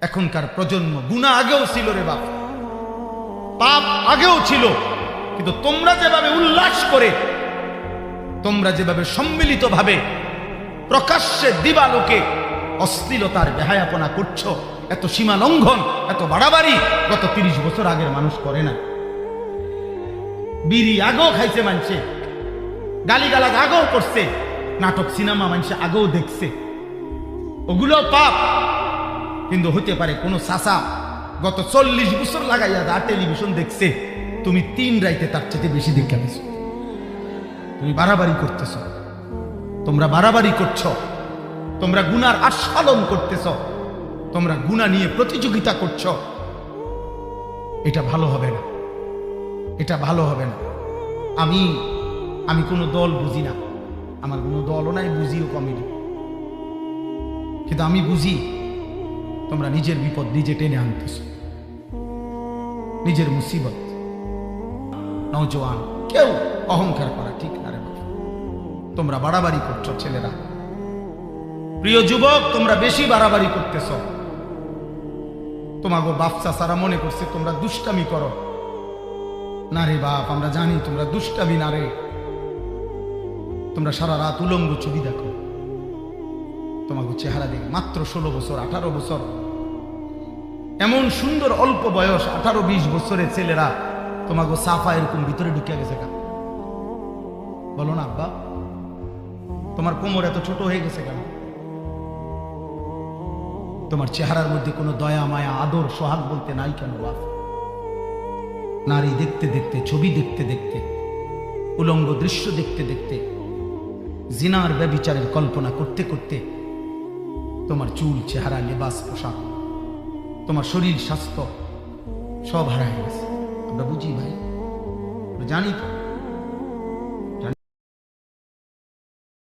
এখনকার প্রজন্ম গুনাহ আগেও ছিল রে বাপ, পাপ আগেও ছিল, কিন্তু তোমরা যেভাবে উল্লাস করে, তোমরা যেভাবে সম্মিলিতভাবে প্রকাশ্যে দিবালোকে অশ্লীলতার বেহায়াপনা করছো, এত সীমা লঙ্ঘন, এত বাড়াবাড়ি গত 30 বছর আগের মানুষ করে না। বিড়ি আগেও খাইছে মানছে, গালিগালাজ আগেও করছে, নাটক সিনেমা মানুষে আগেও দেখছে, ওগুলো পাপ। কিন্তু হতে পারে কোন চাচা গত 40 বছর লাগাইয়া যা টেলিভিশন দেখছে, তুমি 3 রাইতে তার চেয়ে বেশি দেখে গেছ। তুমি বাড়াবাড়ি করতেছ, তোমরা বাড়াবাড়ি করছ, তোমরা গুনার আস্বাদন করতেছ, তোমরা গুনাহ নিয়ে প্রতিযোগিতা করছ। এটা ভালো হবে না, এটা ভালো হবে না। আমি কোনো দল বুঝি না, আমার কোনো দলও নাই, বুঝিও কমেডি, কিন্তু আমি বুঝি তোমরা নিজের বিপদ নিজে টেনে আনতেছ, নিজের মুসিবত। নওজোয়ান কেউ অহংকার করা ঠিক না রে বাবা, তোমরা বাড়াবাড়ি করছো। ছেলেরা, প্রিয় যুবক, তোমরা বেশি বাড়াবাড়ি করতেছ। তোমাগো বাপ চাচারা মনে করছে তোমরা দুষ্টামি করো। না রে বাপ, আমরা জানি তোমরা দুষ্টামি না রে। তোমরা সারা রাত উলঙ্গ ছবি দেখো, তোমাকে চেহারা দেখে মাত্র 16 বছর 18 বছর, এমন সুন্দর অল্প বয়স 18-20 বছরের ছেলেরা তোমাকে সাফা এরকম ভিতরে ঢুকে গেছে। কেন বলো না আব্বা? তোমার কোমর এত ছোট হয়ে গেছে কেন? তোমার চেহারার মধ্যে কোনো দয়া মায়া আদর সোহাগ বলতে নাই কেন বাপ? নারী দেখতে দেখতে, ছবি দেখতে দেখতে, উলঙ্গ দৃশ্য দেখতে দেখতে, জিনার ব্যভিচারের কল্পনা করতে করতে তোমার চুল, চেহারা, লেবাস, পোশাক, তোমার শরীর স্বাস্থ্য সব হারায় গেছে। আমরা বুঝি ভাই, আমরা জানি তো।